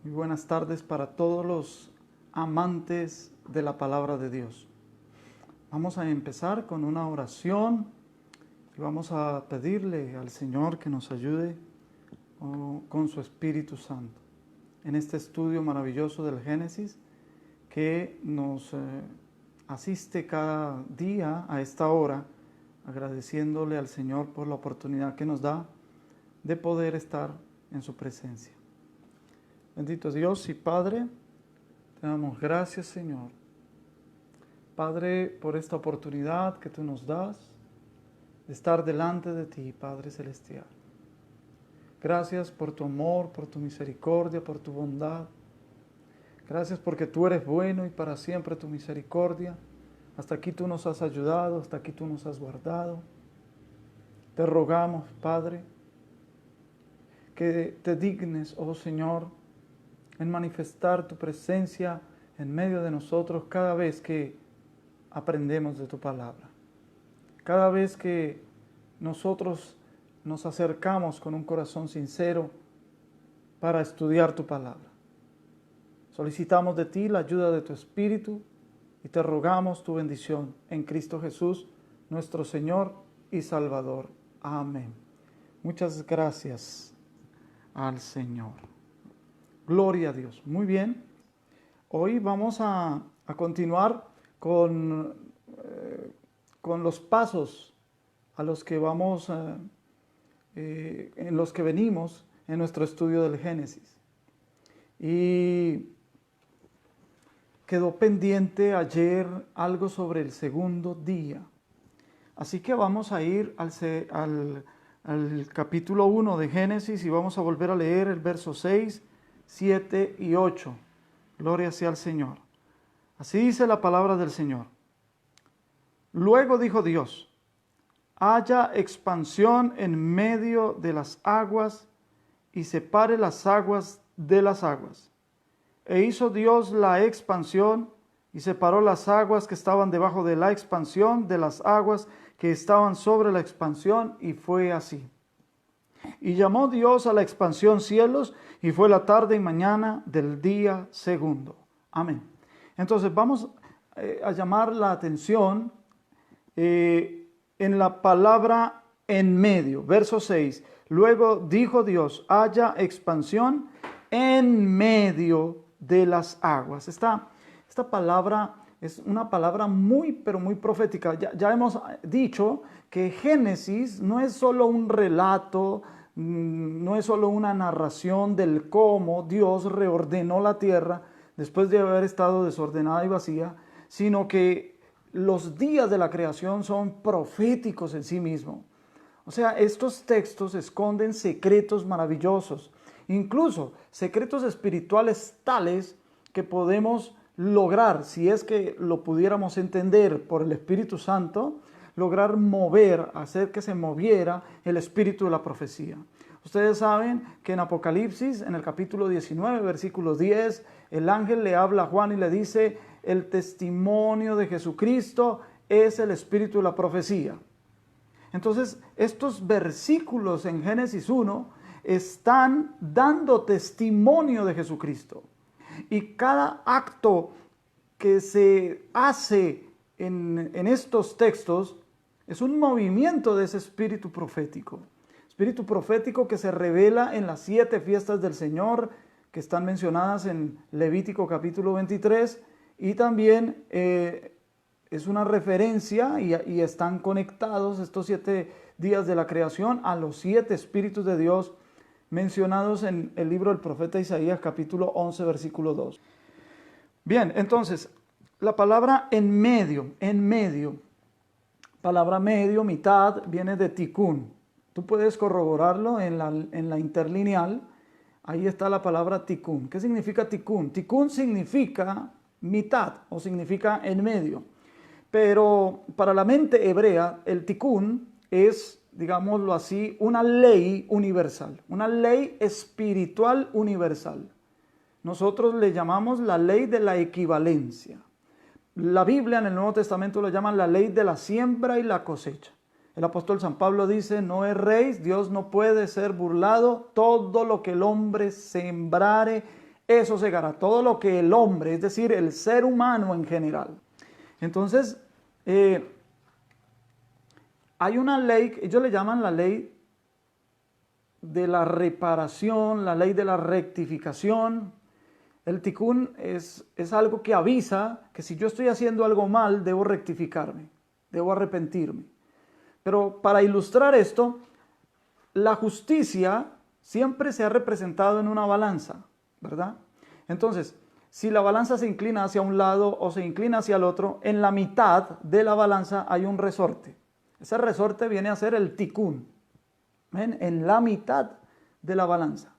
Muy buenas tardes para todos los amantes de la palabra de Dios. Vamos a empezar con una oración y vamos a pedirle al Señor que nos ayude con su Espíritu Santo en este estudio maravilloso del Génesis que nos asiste cada día a esta hora, agradeciéndole al Señor por la oportunidad que nos da de poder estar en su presencia. Bendito Dios y Padre, te damos gracias, Señor. Padre, por esta oportunidad que tú nos das de estar delante de ti, Padre Celestial. Gracias por tu amor, por tu misericordia, por tu bondad. Gracias porque tú eres bueno y para siempre tu misericordia. Hasta aquí tú nos has ayudado, hasta aquí tú nos has guardado. Te rogamos, Padre, que te dignes, oh Señor, en manifestar tu presencia en medio de nosotros cada vez que aprendemos de tu palabra. Cada vez que nosotros nos acercamos con un corazón sincero para estudiar tu palabra. Solicitamos de ti la ayuda de tu Espíritu y te rogamos tu bendición en Cristo Jesús, nuestro Señor y Salvador. Amén. Muchas gracias al Señor. Gloria a Dios. Muy bien. Hoy vamos a continuar con los pasos a los que vamos, en los que venimos en nuestro estudio del Génesis. Y quedó pendiente ayer algo sobre el segundo día. Así que vamos a ir al capítulo 1 de Génesis y vamos a volver a leer el verso 6, 7 y 8. Gloria sea al Señor. Así dice la palabra del Señor. Luego dijo Dios: haya expansión en medio de las aguas y separe las aguas de las aguas. E hizo Dios la expansión y separó las aguas que estaban debajo de la expansión de las aguas que estaban sobre la expansión, y fue así. Y llamó Dios a la expansión cielos, y fue la tarde y mañana del día segundo. Amén. Entonces vamos a llamar la atención en la palabra en medio. Verso 6. Luego dijo Dios: haya expansión en medio de las aguas. Esta palabra es una palabra muy, pero muy profética. Ya hemos dicho que Génesis no es solo un relato, no es solo una narración del cómo Dios reordenó la tierra después de haber estado desordenada y vacía, sino que los días de la creación son proféticos en sí mismos. O sea, estos textos esconden secretos maravillosos, incluso secretos espirituales tales que podemos lograr, si es que lo pudiéramos entender por el Espíritu Santo, lograr hacer que se moviera el espíritu de la profecía. Ustedes saben que en Apocalipsis, en el capítulo 19, versículo 10, el ángel le habla a Juan y le dice: el testimonio de Jesucristo es el espíritu de la profecía. Entonces, estos versículos en Génesis 1 están dando testimonio de Jesucristo. Y cada acto que se hace en estos textos es un movimiento de ese espíritu profético. Espíritu profético que se revela en las 7 fiestas del Señor que están mencionadas en Levítico capítulo 23, y también es una referencia y están conectados estos 7 días de la creación a los 7 espíritus de Dios mencionados en el libro del profeta Isaías capítulo 11 versículo 2. Bien, entonces la palabra en medio, palabra medio, mitad, viene de tikún. Tú puedes corroborarlo en la interlineal. Ahí está la palabra tikún. ¿Qué significa tikún? Tikún significa mitad o significa en medio. Pero para la mente hebrea, el tikún es, digámoslo así, una ley universal, una ley espiritual universal. Nosotros le llamamos la ley de la equivalencia. La Biblia en el Nuevo Testamento lo llaman la ley de la siembra y la cosecha. El apóstol San Pablo dice: no erréis, Dios no puede ser burlado, todo lo que el hombre sembrare, eso segará. Todo lo que el hombre, es decir, el ser humano en general. Entonces, hay una ley, ellos le llaman la ley de la reparación, la ley de la rectificación. El tikkun es algo que avisa que si yo estoy haciendo algo mal, debo rectificarme, debo arrepentirme. Pero para ilustrar esto, la justicia siempre se ha representado en una balanza, ¿verdad? Entonces, si la balanza se inclina hacia un lado o se inclina hacia el otro, en la mitad de la balanza hay un resorte. Ese resorte viene a ser el tikkun. ¿Ven? En la mitad de la balanza.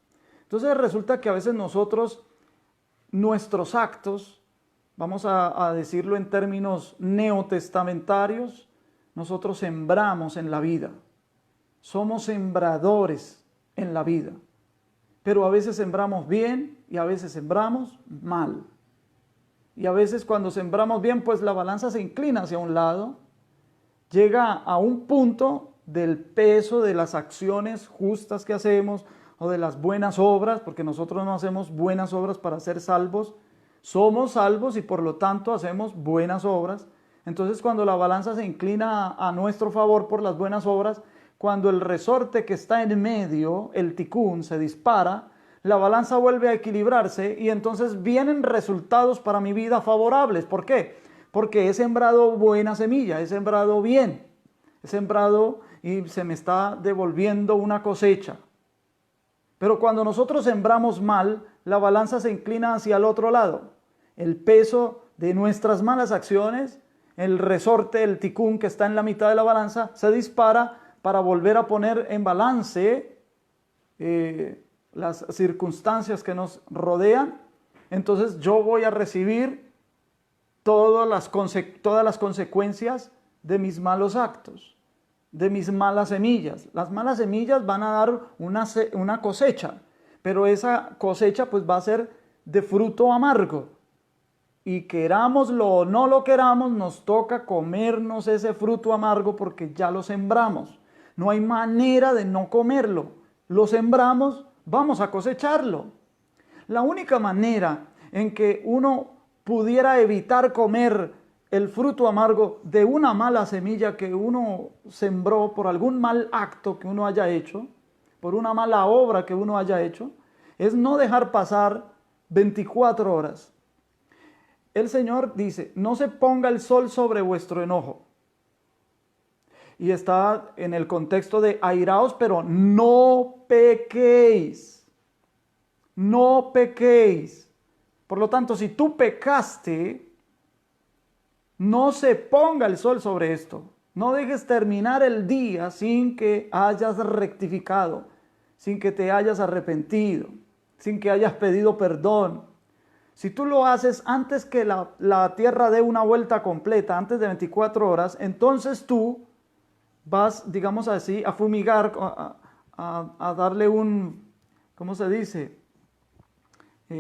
Entonces resulta que a veces nosotros, nuestros actos, vamos a decirlo en términos neotestamentarios, nosotros sembramos en la vida. Somos sembradores en la vida. Pero a veces sembramos bien y a veces sembramos mal. Y a veces cuando sembramos bien, pues la balanza se inclina hacia un lado, llega a un punto del peso de las acciones justas que hacemos o de las buenas obras, porque nosotros no hacemos buenas obras para ser salvos, somos salvos y por lo tanto hacemos buenas obras. Entonces cuando la balanza se inclina a nuestro favor por las buenas obras, cuando el resorte que está en medio, el tikkun, se dispara, la balanza vuelve a equilibrarse y entonces vienen resultados para mi vida favorables. ¿Por qué? Porque he sembrado buena semilla, he sembrado bien, he sembrado y se me está devolviendo una cosecha. Pero cuando nosotros sembramos mal, la balanza se inclina hacia el otro lado. El peso de nuestras malas acciones, el resorte, el tikkun que está en la mitad de la balanza, se dispara para volver a poner en balance las circunstancias que nos rodean. Entonces yo voy a recibir todas las consecuencias de mis malos actos, de mis malas semillas. Las malas semillas van a dar una cosecha, pero esa cosecha pues va a ser de fruto amargo. Y querámoslo o no lo queramos, nos toca comernos ese fruto amargo porque ya lo sembramos. No hay manera de no comerlo. Lo sembramos, vamos a cosecharlo. La única manera en que uno pudiera evitar comer el fruto amargo de una mala semilla que uno sembró por algún mal acto que uno haya hecho, por una mala obra que uno haya hecho, es no dejar pasar 24 horas. El Señor dice, no se ponga el sol sobre vuestro enojo. Y está en el contexto de airaos, pero no pequéis. No pequéis. Por lo tanto, si tú pecaste, no se ponga el sol sobre esto. No dejes terminar el día sin que hayas rectificado, sin que te hayas arrepentido, sin que hayas pedido perdón. Si tú lo haces antes que la tierra dé una vuelta completa, antes de 24 horas, entonces tú vas, digamos así, a fumigar, a darle un, ¿cómo se dice?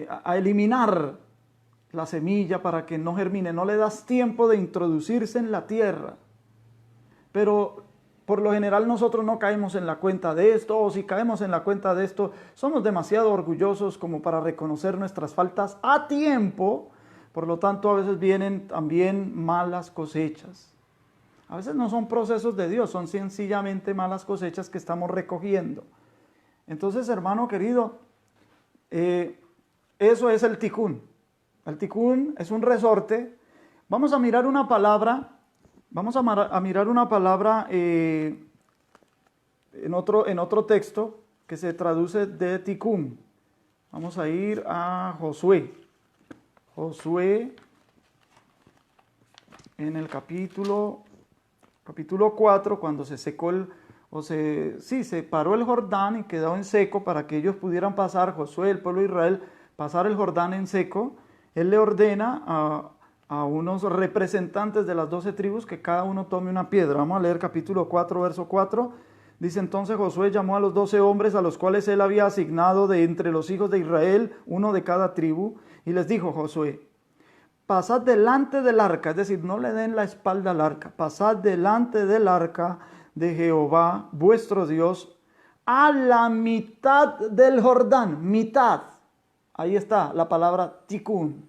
A eliminar la semilla para que no germine. No le das tiempo de introducirse en la tierra. Pero por lo general nosotros no caemos en la cuenta de esto, o si caemos en la cuenta de esto, somos demasiado orgullosos como para reconocer nuestras faltas a tiempo. Por lo tanto, a veces vienen también malas cosechas. A veces no son procesos de Dios, son sencillamente malas cosechas que estamos recogiendo. Entonces, hermano querido, eso es el tikkun. El tikkun es un resorte. Vamos a mirar una palabra. Vamos a mirar una palabra en otro texto que se traduce de tikkun. Vamos a ir a Josué. Josué en el capítulo 4, cuando se secó se paró el Jordán y quedó en seco para que ellos pudieran pasar, Josué, el pueblo de Israel, pasar el Jordán en seco. Él le ordena a unos representantes de las 12 tribus que cada uno tome una piedra. Vamos a leer capítulo 4, verso 4. Dice: entonces Josué llamó a los 12 hombres a los cuales él había asignado de entre los hijos de Israel, uno de cada tribu, y les dijo: Josué, pasad delante del arca, es decir, no le den la espalda al arca, pasad delante del arca de Jehová, vuestro Dios, a la mitad del Jordán, mitad. Ahí está la palabra tikkun,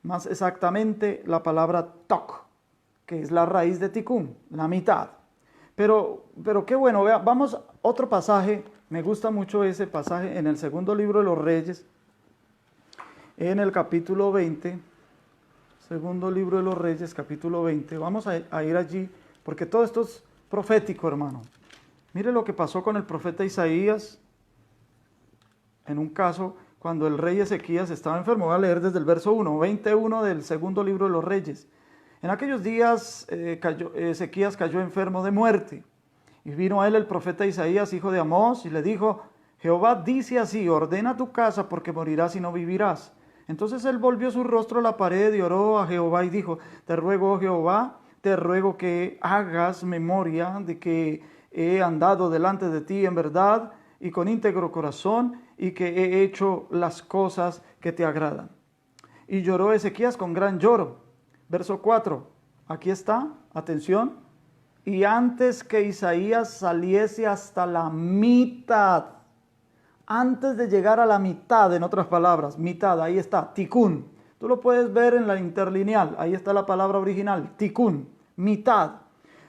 más exactamente la palabra tok, que es la raíz de tikkun, la mitad. Pero qué bueno, vea, vamos a otro pasaje, me gusta mucho ese pasaje en el segundo libro de los Reyes, en el capítulo 20, segundo libro de los Reyes, capítulo 20, vamos a ir allí, porque todo esto es profético, hermano. Mire lo que pasó con el profeta Isaías, en un caso, cuando el rey Ezequías estaba enfermo. Voy a leer desde el verso 1, 21 del segundo libro de los Reyes. En aquellos días Ezequías cayó enfermo de muerte, y vino a él el profeta Isaías, hijo de Amós, y le dijo: Jehová dice así, ordena tu casa, porque morirás y no vivirás. Entonces él volvió su rostro a la pared y oró a Jehová y dijo: Te ruego, oh Jehová, te ruego que hagas memoria de que he andado delante de ti en verdad y con íntegro corazón, y que he hecho las cosas que te agradan. Y lloró Ezequías con gran lloro. Verso 4, aquí está, atención. Y antes que Isaías saliese hasta la mitad, antes de llegar a la mitad, en otras palabras, mitad, ahí está, tikkun. Tú lo puedes ver en la interlineal, ahí está la palabra original, tikkun, mitad.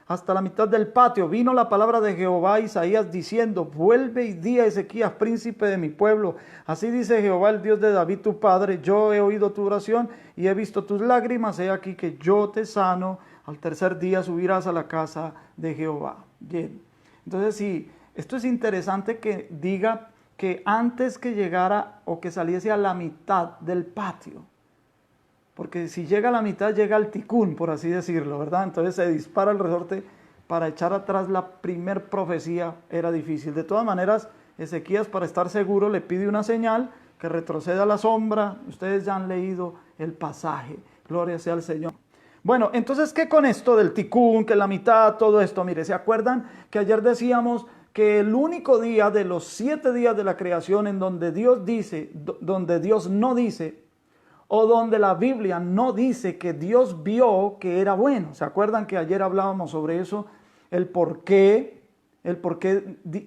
Hasta la mitad del patio vino la palabra de Jehová a Isaías diciendo: Vuelve y di a Ezequías, príncipe de mi pueblo. Así dice Jehová, el Dios de David tu padre: Yo he oído tu oración y he visto tus lágrimas. He aquí que yo te sano. Al tercer día subirás a la casa de Jehová. Bien. Entonces, sí, esto es interesante que diga que antes que llegara o que saliese a la mitad del patio. Porque si llega a la mitad, llega al tikkun, por así decirlo, ¿verdad? Entonces se dispara el resorte para echar atrás la primer profecía, era difícil. De todas maneras, Ezequías, para estar seguro, le pide una señal, que retroceda a la sombra. Ustedes ya han leído el pasaje, gloria sea al Señor. Bueno, entonces, ¿qué con esto del tikkun, que la mitad, todo esto? Mire, ¿se acuerdan que ayer decíamos que el único día de los 7 días de la creación en donde Dios dice, donde Dios no dice, o donde la Biblia no dice que Dios vio que era bueno? ¿Se acuerdan que ayer hablábamos sobre eso? El por qué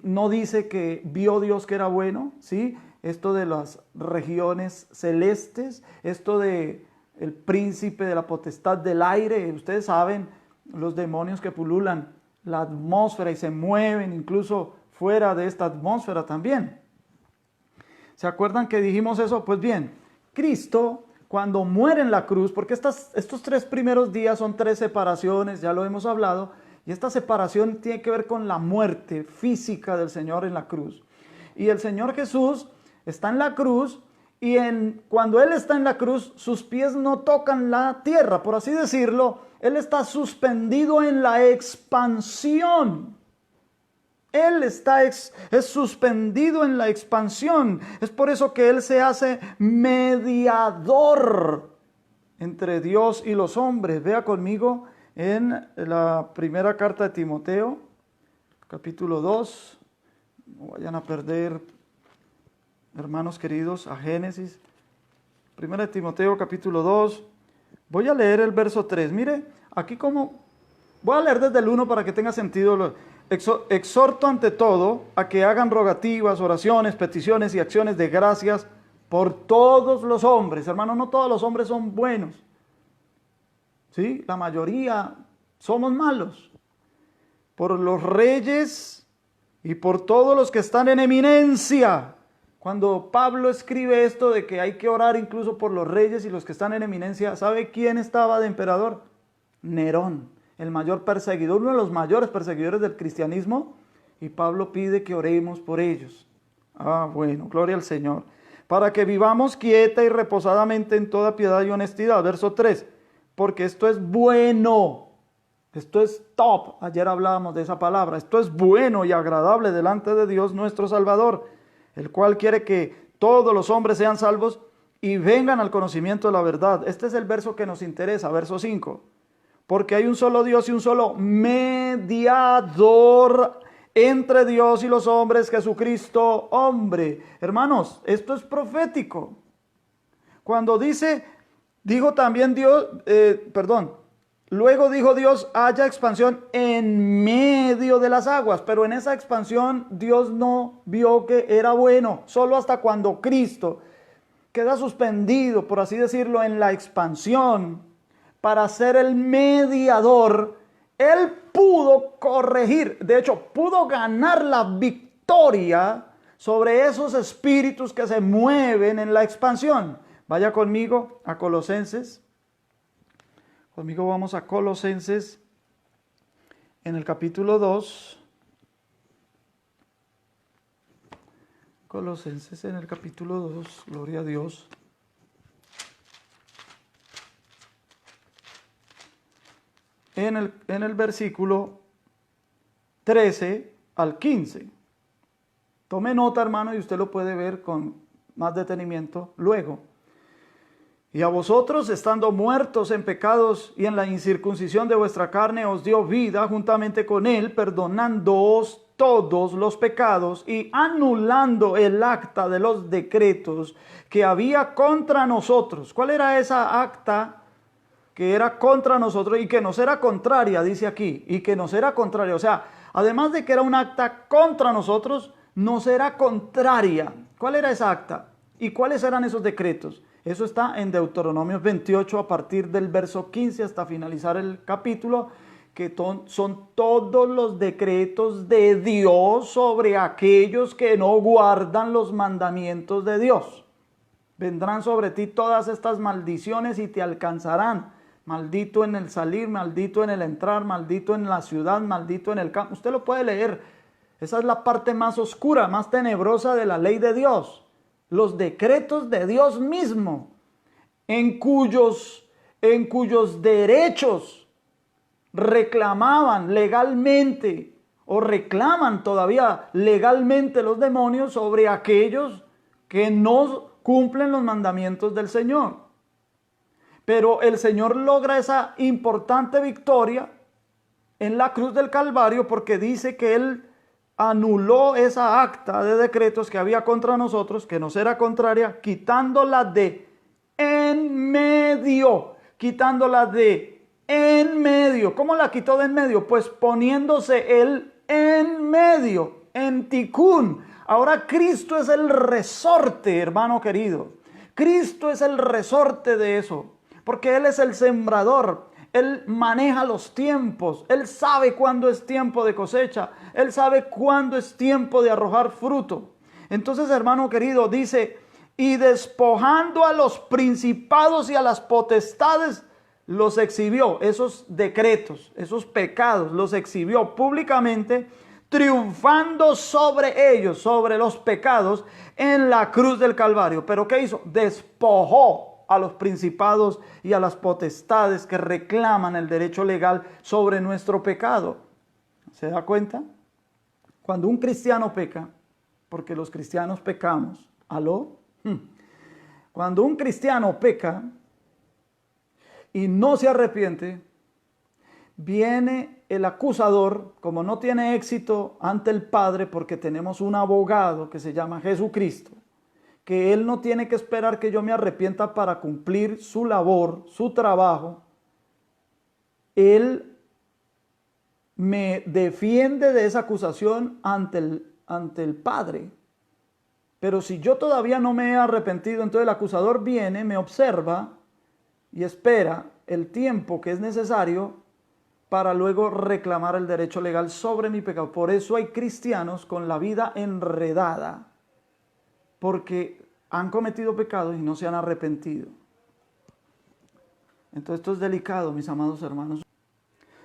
no dice que vio Dios que era bueno, ¿sí? Esto de las regiones celestes, esto de el príncipe de la potestad del aire. Ustedes saben, los demonios que pululan la atmósfera y se mueven incluso fuera de esta atmósfera también. ¿Se acuerdan que dijimos eso? Pues bien, Cristo, cuando muere en la cruz, porque estos 3 primeros días son 3 separaciones, ya lo hemos hablado, y esta separación tiene que ver con la muerte física del Señor en la cruz. Y el Señor Jesús está en la cruz, y cuando Él está en la cruz, sus pies no tocan la tierra, por así decirlo. Él está suspendido en la expansión. Él es suspendido en la expansión. Es por eso que Él se hace mediador entre Dios y los hombres. Vea conmigo en la primera carta de Timoteo, capítulo 2. No vayan a perder, hermanos queridos, a Génesis. Primera de Timoteo, capítulo 2. Voy a leer el verso 3. Mire, aquí voy a leer desde el 1 para que tenga sentido. Exhorto ante todo a que hagan rogativas, oraciones, peticiones y acciones de gracias por todos los hombres. Hermano, no todos los hombres son buenos. ¿Sí? La mayoría somos malos. Por los reyes y por todos los que están en eminencia. Cuando Pablo escribe esto de que hay que orar incluso por los reyes y los que están en eminencia, ¿sabe quién estaba de emperador? Nerón, el mayor perseguidor, uno de los mayores perseguidores del cristianismo, y Pablo pide que oremos por ellos. Bueno, gloria al Señor. Para que vivamos quieta y reposadamente en toda piedad y honestidad. Verso 3, porque esto es bueno, esto es top, ayer hablábamos de esa palabra, esto es bueno y agradable delante de Dios nuestro Salvador, el cual quiere que todos los hombres sean salvos y vengan al conocimiento de la verdad. Este es el verso que nos interesa, verso 5. Porque hay un solo Dios y un solo mediador entre Dios y los hombres, Jesucristo, hombre. Hermanos, esto es profético. Cuando dijo también Dios, luego dijo Dios, haya expansión en medio de las aguas, pero en esa expansión Dios no vio que era bueno, solo hasta cuando Cristo queda suspendido, por así decirlo, en la expansión para ser el mediador, Él pudo corregir, de hecho, pudo ganar la victoria sobre esos espíritus que se mueven en la expansión. Vaya conmigo a Colosenses. Conmigo vamos a Colosenses en el capítulo 2. Colosenses en el capítulo 2, gloria a Dios. En el versículo 13 al 15. Tome nota, hermano, y usted lo puede ver con más detenimiento luego. Y a vosotros, estando muertos en pecados y en la incircuncisión de vuestra carne, os dio vida juntamente con Él, perdonándoos todos los pecados y anulando el acta de los decretos que había contra nosotros. ¿Cuál era esa acta que era contra nosotros y que nos era contraria? Dice aquí, y que nos era contraria. O sea, además de que era un acta contra nosotros, nos era contraria. ¿Cuál era esa acta? ¿Y cuáles eran esos decretos? Eso está en Deuteronomio 28 a partir del verso 15 hasta finalizar el capítulo, que son todos los decretos de Dios sobre aquellos que no guardan los mandamientos de Dios. Vendrán sobre ti todas estas maldiciones y te alcanzarán. Maldito en el salir, maldito en el entrar, maldito en la ciudad, maldito en el campo. Usted lo puede leer. Esa es la parte más oscura, más tenebrosa de la ley de Dios. Los decretos de Dios mismo, en cuyos derechos reclamaban legalmente o reclaman todavía legalmente los demonios sobre aquellos que no cumplen los mandamientos del Señor. Pero el Señor logra esa importante victoria en la cruz del Calvario porque dice que Él anuló esa acta de decretos que había contra nosotros, que nos era contraria, quitándola de en medio, quitándola de en medio. ¿Cómo la quitó de en medio? Pues poniéndose Él en medio, en ticún. Ahora Cristo es el resorte, hermano querido. Cristo es el resorte de eso, porque Él es el sembrador. Él maneja los tiempos. Él sabe cuándo es tiempo de cosecha. Él sabe cuándo es tiempo de arrojar fruto. Entonces, hermano querido, dice, y despojando a los principados y a las potestades, los exhibió, esos decretos, esos pecados, los exhibió públicamente, triunfando sobre ellos, sobre los pecados, en la cruz del Calvario. ¿Pero qué hizo? Despojó a los principados y a las potestades que reclaman el derecho legal sobre nuestro pecado. ¿Se da cuenta? Cuando un cristiano peca, porque los cristianos pecamos, ¿aló? Cuando un cristiano peca y no se arrepiente, viene el acusador, como no tiene éxito ante el Padre, porque tenemos un abogado que se llama Jesucristo, que Él no tiene que esperar que yo me arrepienta para cumplir su labor, su trabajo. Él me defiende de esa acusación ante el Padre. Pero si yo todavía no me he arrepentido, entonces el acusador viene, me observa y espera el tiempo que es necesario para luego reclamar el derecho legal sobre mi pecado. Por eso hay cristianos con la vida enredada, porque han cometido pecados y no se han arrepentido. Entonces esto es delicado, mis amados hermanos.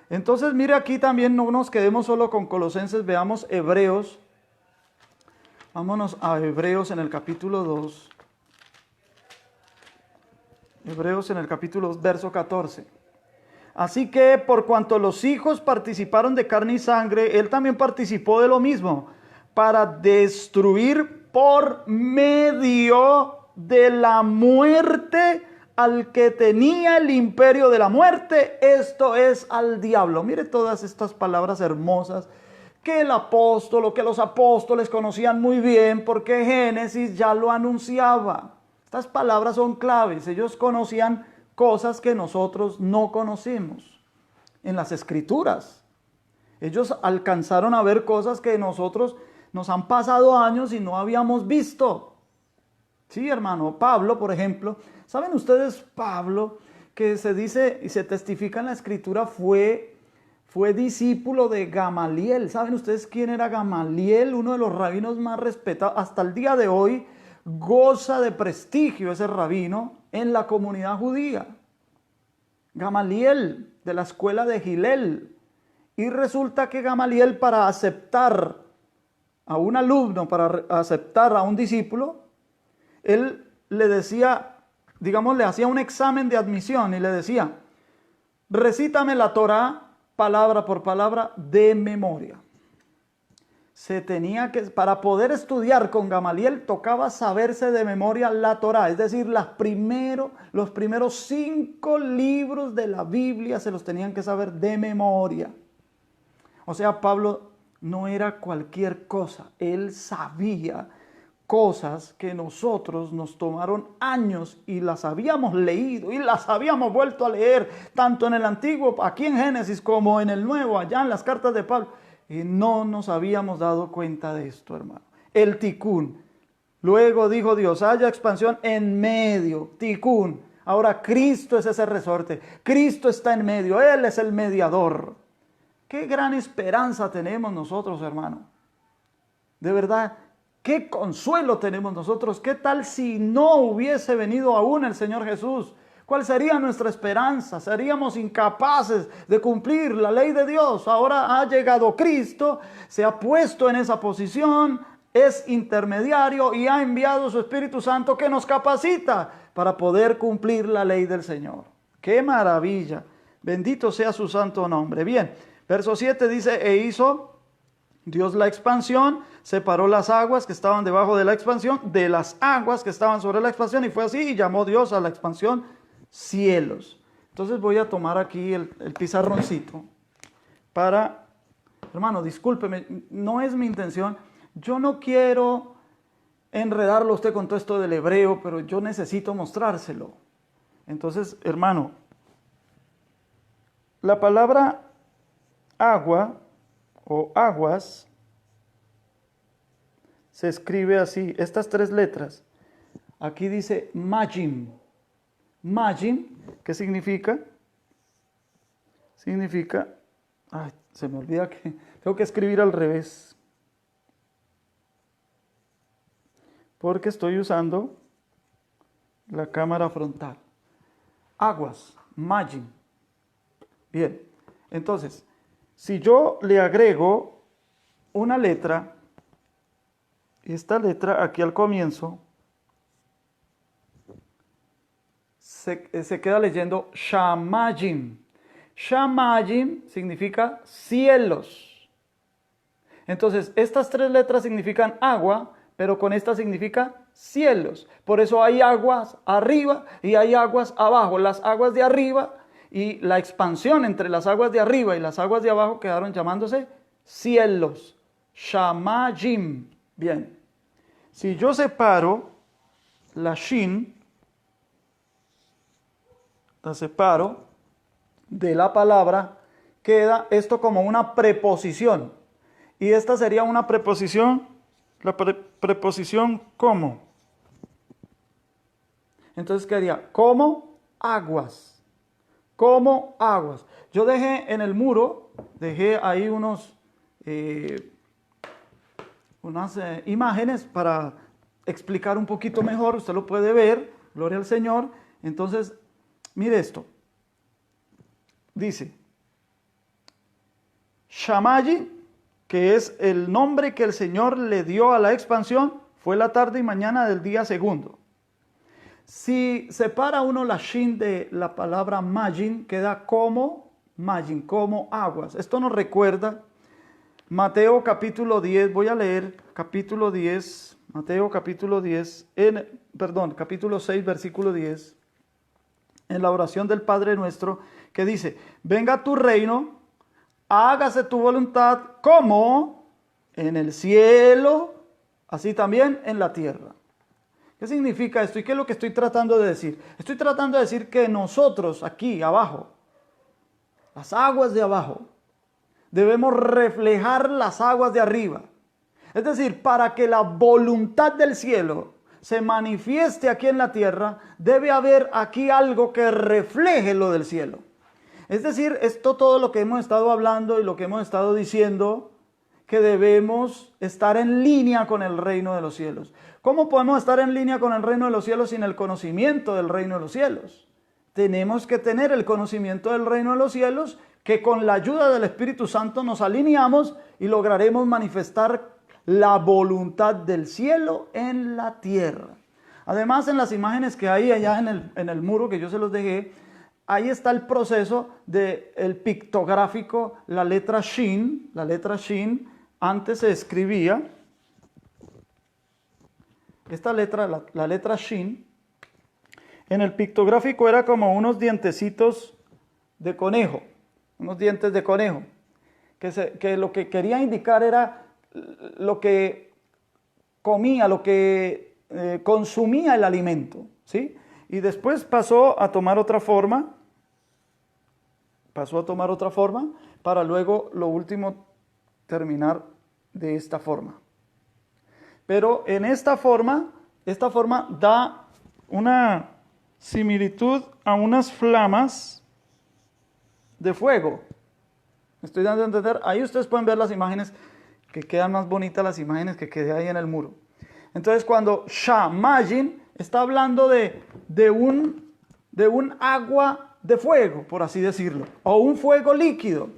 Entonces mire aquí también, no nos quedemos solo con Colosenses, veamos Hebreos. Vámonos a Hebreos en el capítulo 2. Hebreos en el capítulo 2, verso 14. Así que por cuanto los hijos participaron de carne y sangre, Él también participó de lo mismo, para destruir por medio de la muerte al que tenía el imperio de la muerte, esto es al diablo. Mire todas estas palabras hermosas que el apóstol o que los apóstoles conocían muy bien, porque Génesis ya lo anunciaba. Estas palabras son claves. Ellos conocían cosas que nosotros no conocemos en las Escrituras. Ellos alcanzaron a ver cosas que nosotros nos han pasado años y no habíamos visto. Sí, hermano, Pablo, por ejemplo, ¿saben ustedes Pablo, que se dice y se testifica en la escritura, fue discípulo de Gamaliel? ¿Saben ustedes quién era Gamaliel? Uno de los rabinos más respetados. Hasta el día de hoy goza de prestigio ese rabino en la comunidad judía. Gamaliel, de la escuela de Gilel. Y resulta que Gamaliel, para aceptar a un alumno, para aceptar a un discípulo, él le decía, digamos, le hacía un examen de admisión y le decía, recítame la Torá palabra por palabra de memoria. Para poder estudiar con Gamaliel, tocaba saberse de memoria la Torá, es decir, los primeros 5 libros de la Biblia se los tenían que saber de memoria. O sea, Pablo no era cualquier cosa, él sabía cosas que nosotros nos tomaron años y las habíamos leído y las habíamos vuelto a leer, tanto en el Antiguo, aquí en Génesis, como en el Nuevo, allá en las cartas de Pablo, y no nos habíamos dado cuenta de esto, hermano. El ticún. Luego dijo Dios, haya expansión en medio, ticún. Ahora Cristo es ese resorte, Cristo está en medio, Él es el mediador. Qué gran esperanza tenemos nosotros, hermano. De verdad, qué consuelo tenemos nosotros. ¿Qué tal si no hubiese venido aún el Señor Jesús? ¿Cuál sería nuestra esperanza? Seríamos incapaces de cumplir la ley de Dios. Ahora ha llegado Cristo, se ha puesto en esa posición, es intermediario y ha enviado su Espíritu Santo que nos capacita para poder cumplir la ley del Señor. ¡Qué maravilla! Bendito sea su santo nombre. Bien, verso 7 dice, e hizo Dios la expansión, separó las aguas que estaban debajo de la expansión de las aguas que estaban sobre la expansión, y fue así, y llamó Dios a la expansión cielos. Entonces voy a tomar aquí el pizarroncito para, hermano, discúlpeme, no es mi intención, yo no quiero enredarlo a usted con todo esto del hebreo, pero yo necesito mostrárselo. Entonces, hermano, la palabra agua o aguas se escribe así, estas 3 letras. Aquí dice Majim. Majim, ¿qué significa? Significa, ay, se me olvida que tengo que escribir al revés, porque estoy usando la cámara frontal. Aguas, Majim. Bien, entonces, si yo le agrego una letra, esta letra aquí al comienzo, se queda leyendo Shamayim. Shamayim significa cielos. Entonces, estas 3 letras significan agua, pero con esta significa cielos. Por eso hay aguas arriba y hay aguas abajo. Las aguas de arriba y la expansión entre las aguas de arriba y las aguas de abajo quedaron llamándose cielos. Shamayim. Bien. Si yo separo la shin, la separo de la palabra, queda esto como una preposición. Y esta sería una preposición, la preposición como. Entonces quedaría como aguas. Como aguas. Yo dejé en el muro, dejé ahí unas imágenes para explicar un poquito mejor. Usted lo puede ver, gloria al Señor. Entonces, mire esto. Dice, Shamayi, que es el nombre que el Señor le dio a la expansión, fue la tarde y mañana del día segundo. Si separa uno la shin de la palabra majin, queda como majin, como aguas. Esto nos recuerda Mateo capítulo 10, voy a leer capítulo 10, Mateo capítulo 10, capítulo 6, versículo 10, en la oración del Padre Nuestro, que dice, venga tu reino, hágase tu voluntad como en el cielo, así también en la tierra. ¿Qué significa esto? ¿Y qué es lo que estoy tratando de decir? Estoy tratando de decir que nosotros aquí abajo, las aguas de abajo, debemos reflejar las aguas de arriba. Es decir, para que la voluntad del cielo se manifieste aquí en la tierra, debe haber aquí algo que refleje lo del cielo. Es decir, esto todo lo que hemos estado hablando y lo que hemos estado diciendo, que debemos estar en línea con el reino de los cielos. ¿Cómo podemos estar en línea con el reino de los cielos sin el conocimiento del reino de los cielos? Tenemos que tener el conocimiento del reino de los cielos, que con la ayuda del Espíritu Santo nos alineamos y lograremos manifestar la voluntad del cielo en la tierra. Además, en las imágenes que hay allá en el muro que yo se los dejé, ahí está el proceso del pictográfico, la letra Shin. La letra Shin antes se escribía, esta letra, la letra Shin, en el pictográfico era como unos dientecitos de conejo, unos dientes de conejo, que lo que quería indicar era lo que comía, lo que consumía el alimento, ¿sí? Y después pasó a tomar otra forma, para luego lo último terminar de esta forma. Pero en esta forma da una similitud a unas flamas de fuego. ¿Me estoy dando a entender? Ahí ustedes pueden ver las imágenes, que quedan más bonitas las imágenes que quedé ahí en el muro. Entonces cuando Shamajin está hablando de un agua de fuego, por así decirlo, o un fuego líquido.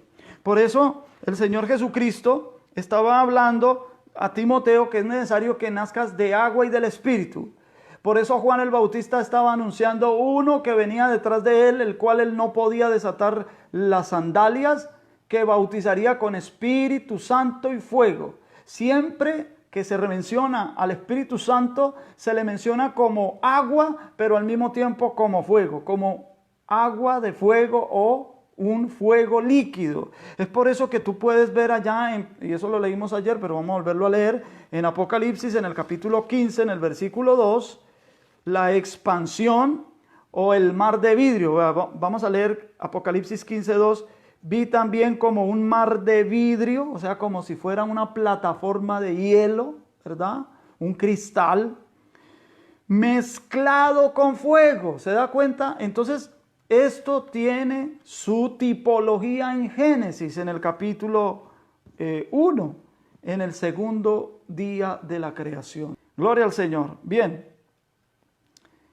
Por eso el Señor Jesucristo estaba hablando a Timoteo que es necesario que nazcas de agua y del Espíritu. Por eso Juan el Bautista estaba anunciando uno que venía detrás de él, el cual él no podía desatar las sandalias, que bautizaría con Espíritu Santo y fuego. Siempre que se menciona al Espíritu Santo, se le menciona como agua, pero al mismo tiempo como fuego, como agua de fuego o un fuego líquido. Es por eso que tú puedes ver allá, y eso lo leímos ayer, pero vamos a volverlo a leer, en Apocalipsis, en el capítulo 15, en el versículo 2, la expansión o el mar de vidrio. Vamos a leer Apocalipsis 15, 2. Vi también como un mar de vidrio, o sea, como si fuera una plataforma de hielo, ¿verdad? Un cristal mezclado con fuego. ¿Se da cuenta? Entonces, esto tiene su tipología en Génesis, en el capítulo 1, en el segundo día de la creación. Gloria al Señor. Bien.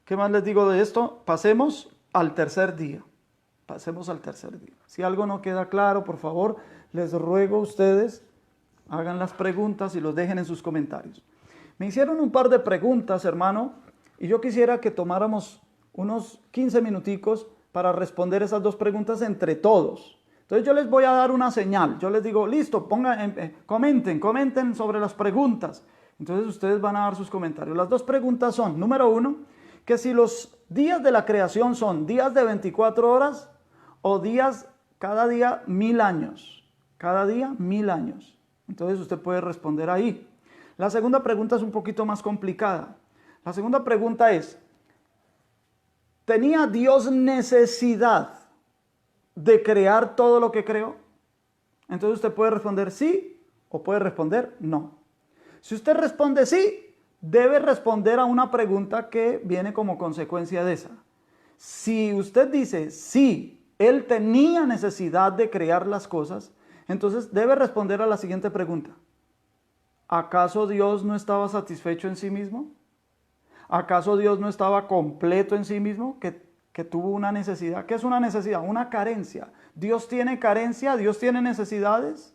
¿Qué más les digo de esto? Pasemos al tercer día. Pasemos al tercer día. Si algo no queda claro, por favor, les ruego a ustedes, hagan las preguntas y los dejen en sus comentarios. Me hicieron un par de preguntas, hermano, y yo quisiera que tomáramos unos 15 minuticos para responder esas dos preguntas entre todos. Entonces yo les voy a dar una señal. Yo les digo, listo, comenten sobre las preguntas. Entonces ustedes van a dar sus comentarios. Las dos preguntas son, número uno, que si los días de la creación son días de 24 horas o días, cada día 1000 años. Cada día 1000 años. Entonces usted puede responder ahí. La segunda pregunta es un poquito más complicada. La segunda pregunta es, ¿tenía Dios necesidad de crear todo lo que creó? Entonces usted puede responder sí o puede responder no. Si usted responde sí, debe responder a una pregunta que viene como consecuencia de esa. Si usted dice sí, Él tenía necesidad de crear las cosas, entonces debe responder a la siguiente pregunta. ¿Acaso Dios no estaba satisfecho en sí mismo? ¿Acaso Dios no estaba completo en sí mismo? Que tuvo una necesidad. ¿Qué es una necesidad? Una carencia. ¿Dios tiene carencia? ¿Dios tiene necesidades?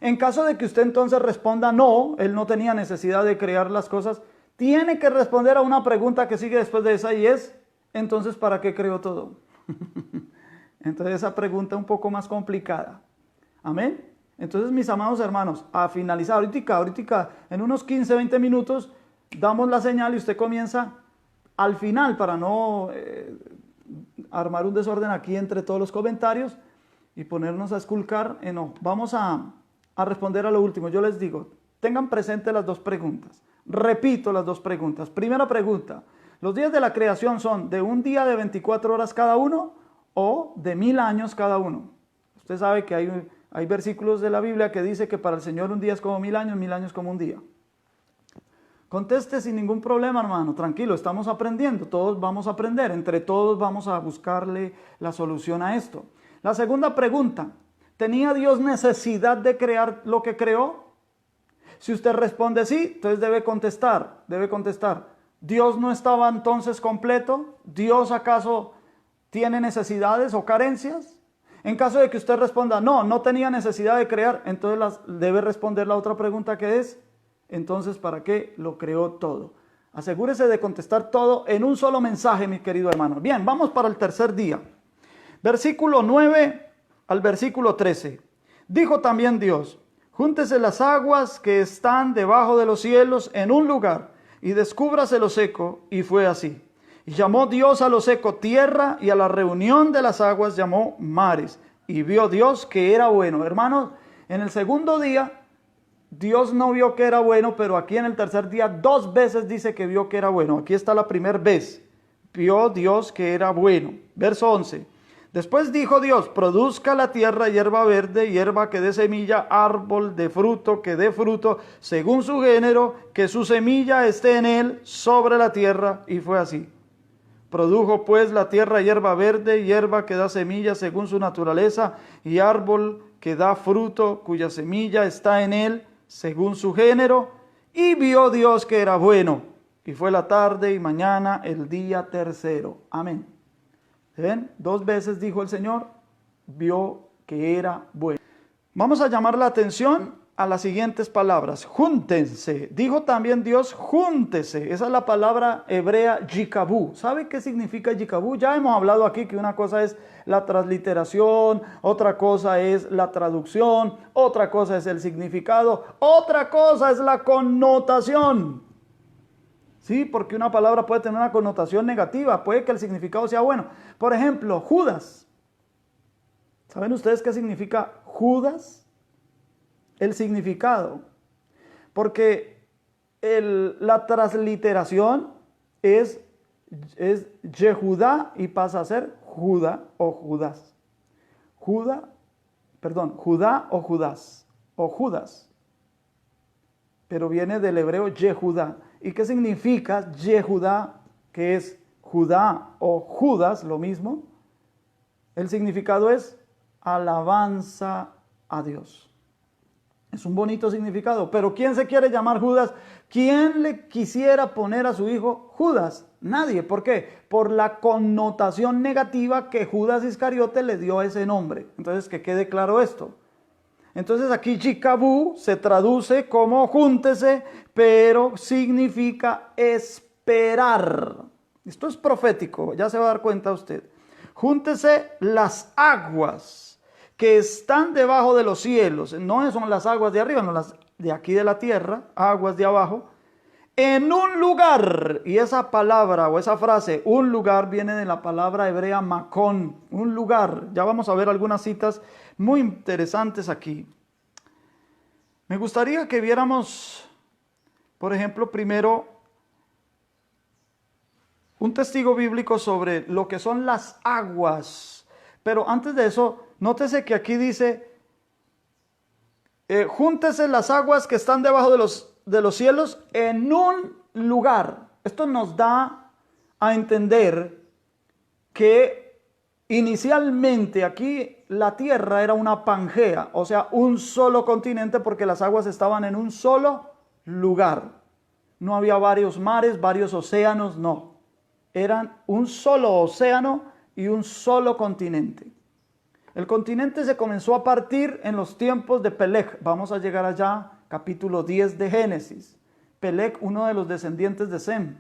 En caso de que usted entonces responda no, Él no tenía necesidad de crear las cosas, tiene que responder a una pregunta que sigue después de esa y es, entonces, ¿para qué creó todo? Entonces esa pregunta es un poco más complicada. Amén. Entonces, mis amados hermanos, a finalizar, ahorita, en unos 15, 20 minutos, damos la señal y usted comienza al final para no armar un desorden aquí entre todos los comentarios y ponernos a esculcar. No, vamos a responder a lo último. Yo les digo, tengan presente las dos preguntas. Repito las dos preguntas. Primera pregunta, ¿los días de la creación son de un día de 24 horas cada uno o de 1000 años cada uno? Usted sabe que hay versículos de la Biblia que dice que para el Señor un día es como 1000 años como un día. Conteste sin ningún problema, hermano. Tranquilo, estamos aprendiendo. Todos vamos a aprender. Entre todos vamos a buscarle la solución a esto. La segunda pregunta. ¿Tenía Dios necesidad de crear lo que creó? Si usted responde sí, entonces debe contestar. ¿Dios no estaba entonces completo? ¿Dios acaso tiene necesidades o carencias? En caso de que usted responda no tenía necesidad de crear, entonces debe responder la otra pregunta, que es, entonces, ¿para qué lo creó todo? Asegúrese de contestar todo en un solo mensaje, mi querido hermano. Bien, vamos para el tercer día. Versículo 9 al versículo 13. Dijo también Dios: júntese las aguas que están debajo de los cielos en un lugar, y descúbrase lo seco, y fue así. Y llamó Dios a lo seco tierra, y a la reunión de las aguas llamó mares. Y vio Dios que era bueno. Hermanos, en el segundo día, Dios no vio que era bueno, pero aquí en el tercer día 2 veces dice que vio que era bueno. Aquí está la primera vez. Vio Dios que era bueno. Verso 11. Después dijo Dios: produzca la tierra hierba verde, hierba que dé semilla, árbol de fruto que dé fruto, según su género, que su semilla esté en él sobre la tierra. Y fue así. Produjo pues la tierra hierba verde, hierba que da semilla según su naturaleza, y árbol que da fruto, cuya semilla está en él, según su género. Y vio Dios que era bueno. Y fue la tarde y mañana el día tercero. Amén. ¿Ven? 2 veces dijo el Señor, vio que era bueno. Vamos a llamar la atención a las siguientes palabras. Júntense. Dijo también Dios, júntese. Esa es la palabra hebrea yikabú. ¿Sabe qué significa yikabú? Ya hemos hablado aquí que una cosa es la transliteración, otra cosa es la traducción, otra cosa es el significado, otra cosa es la connotación. Sí, porque una palabra puede tener una connotación negativa, puede que el significado sea bueno. Por ejemplo, Judas. ¿Saben ustedes qué significa Judas? El significado. Porque la transliteración es Yehudá y pasa a ser Judá o Judas. Judá o Judas. Pero viene del hebreo Yehudá. ¿Y qué significa Yehudá, que es Judá o Judas, lo mismo? El significado es alabanza a Dios. Es un bonito significado, pero ¿quién se quiere llamar Judas? ¿Quién le quisiera poner a su hijo Judas? Nadie. ¿Por qué? Por la connotación negativa que Judas Iscariote le dio a ese nombre. Entonces, que quede claro esto. Entonces aquí Yikabú se traduce como júntese, pero significa esperar. Esto es profético, ya se va a dar cuenta usted. Júntese las aguas que están debajo de los cielos. No son las aguas de arriba, no las de aquí de la tierra, aguas de abajo. En un lugar, y esa palabra o esa frase, un lugar, viene de la palabra hebrea makón, un lugar. Ya vamos a ver algunas citas muy interesantes aquí. Me gustaría que viéramos, por ejemplo, primero un testigo bíblico sobre lo que son las aguas. Pero antes de eso, nótese que aquí dice, júntese las aguas que están debajo de los cielos en un lugar. Esto nos da a entender que inicialmente aquí la tierra era una Pangea, o sea, un solo continente, porque las aguas estaban en un solo lugar. No había varios mares, varios océanos, no. Eran un solo océano y un solo continente. El continente se comenzó a partir en los tiempos de Peleg. Vamos a llegar allá, capítulo 10 de Génesis. Peleg, uno de los descendientes de Sem.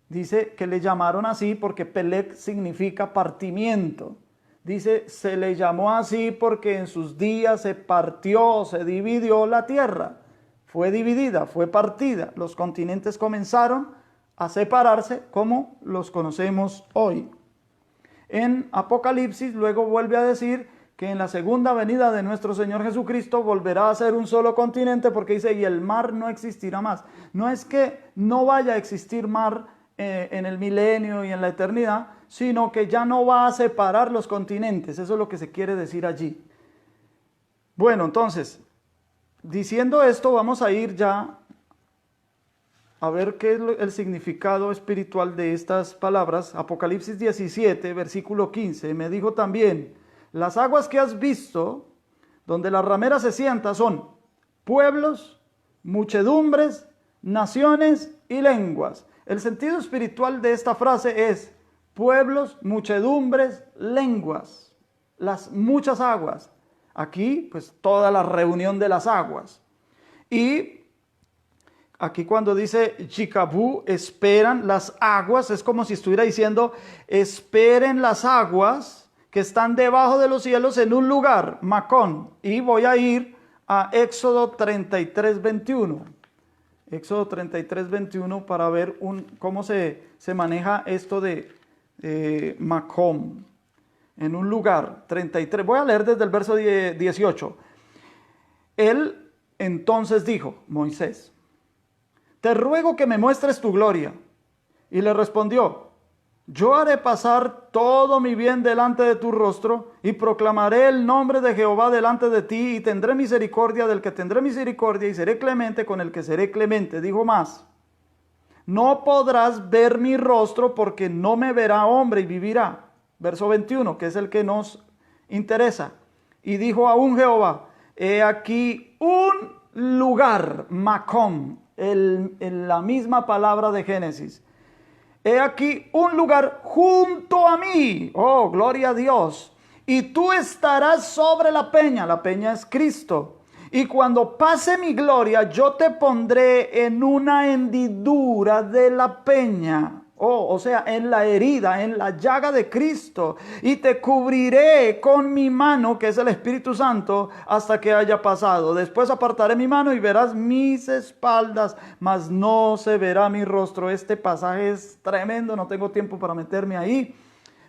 Dice que le llamaron así porque Peleg significa partimiento. Dice, se le llamó así porque en sus días se partió, se dividió la tierra. Fue dividida, fue partida. Los continentes comenzaron a separarse como los conocemos hoy. En Apocalipsis luego vuelve a decir que en la segunda venida de nuestro Señor Jesucristo volverá a ser un solo continente, porque dice, y el mar no existirá más. No es que no vaya a existir mar en el milenio y en la eternidad, sino que ya no va a separar los continentes. Eso es lo que se quiere decir allí. Bueno, entonces, diciendo esto, vamos a ir ya a ver qué es el significado espiritual de estas palabras. Apocalipsis 17, versículo 15, me dijo también, las aguas que has visto, donde la ramera se sienta, son pueblos, muchedumbres, naciones y lenguas. El sentido espiritual de esta frase es pueblos, muchedumbres, lenguas, las muchas aguas. Aquí, pues, toda la reunión de las aguas. Y aquí cuando dice Jicabú, esperan las aguas, es como si estuviera diciendo, esperen las aguas que están debajo de los cielos en un lugar, Macón. Y voy a ir a Éxodo 33, 21. Éxodo 33, 21 para ver cómo se maneja esto de Macón. En un lugar, 33. Voy a leer desde el verso 18. Él entonces dijo, Moisés, te ruego que me muestres tu gloria. Y le respondió, yo haré pasar todo mi bien delante de tu rostro y proclamaré el nombre de Jehová delante de ti y tendré misericordia del que tendré misericordia y seré clemente con el que seré clemente. Dijo más, no podrás ver mi rostro porque no me verá hombre y vivirá. Verso 21, que es el que nos interesa. Y dijo aún Jehová, he aquí un lugar, Macón, en la misma palabra de Génesis. He aquí un lugar junto a mí, oh, gloria a Dios, y tú estarás sobre la peña es Cristo, y cuando pase mi gloria, yo te pondré en una hendidura de la peña, o sea, en la herida, en la llaga de Cristo, y te cubriré con mi mano, que es el Espíritu Santo, hasta que haya pasado. Después apartaré mi mano y verás mis espaldas, mas no se verá mi rostro. Este pasaje es tremendo, no tengo tiempo para meterme ahí,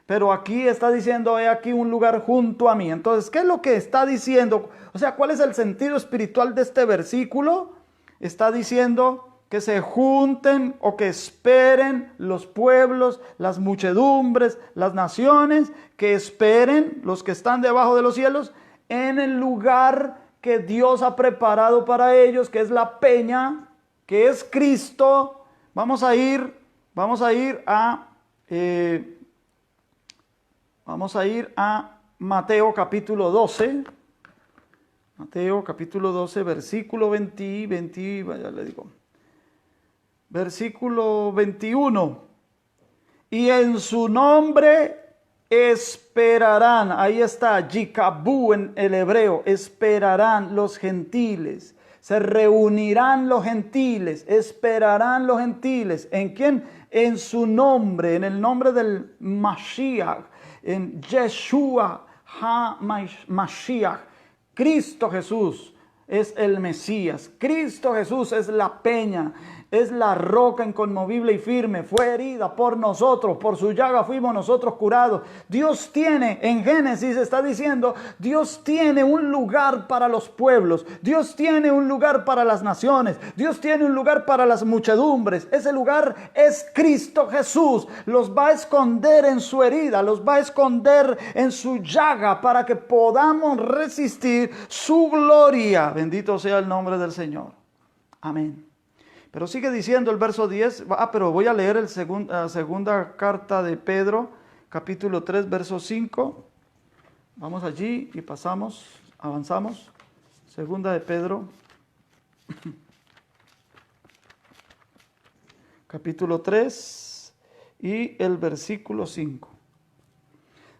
pero aquí está diciendo, he aquí un lugar junto a mí. Entonces, ¿qué es lo que está diciendo? O sea, ¿cuál es el sentido espiritual de este versículo? Está diciendo que se junten o que esperen los pueblos, las muchedumbres, las naciones, que esperen los que están debajo de los cielos en el lugar que Dios ha preparado para ellos, que es la peña, que es Cristo. Vamos a ir a Mateo capítulo 12. Mateo capítulo 12, versículo 20, ya le digo. Versículo 21. Y en su nombre esperarán. Ahí está, Jicabú en el hebreo. Esperarán los gentiles. Se reunirán los gentiles. Esperarán los gentiles. ¿En quién? En su nombre. En el nombre del Mashiach. En Yeshua HaMashiach. Cristo Jesús es el Mesías. Cristo Jesús es la peña. Es la roca inconmovible y firme. Fue herida por nosotros. Por su llaga fuimos nosotros curados. Dios tiene, en Génesis está diciendo, Dios tiene un lugar para los pueblos. Dios tiene un lugar para las naciones. Dios tiene un lugar para las muchedumbres. Ese lugar es Cristo Jesús. Los va a esconder en su herida. Los va a esconder en su llaga para que podamos resistir su gloria. Bendito sea el nombre del Señor. Amén. Pero sigue diciendo el verso 10, pero voy a leer la segunda carta de Pedro, capítulo 3, verso 5. Vamos allí y avanzamos. Segunda de Pedro, capítulo 3 y el versículo 5.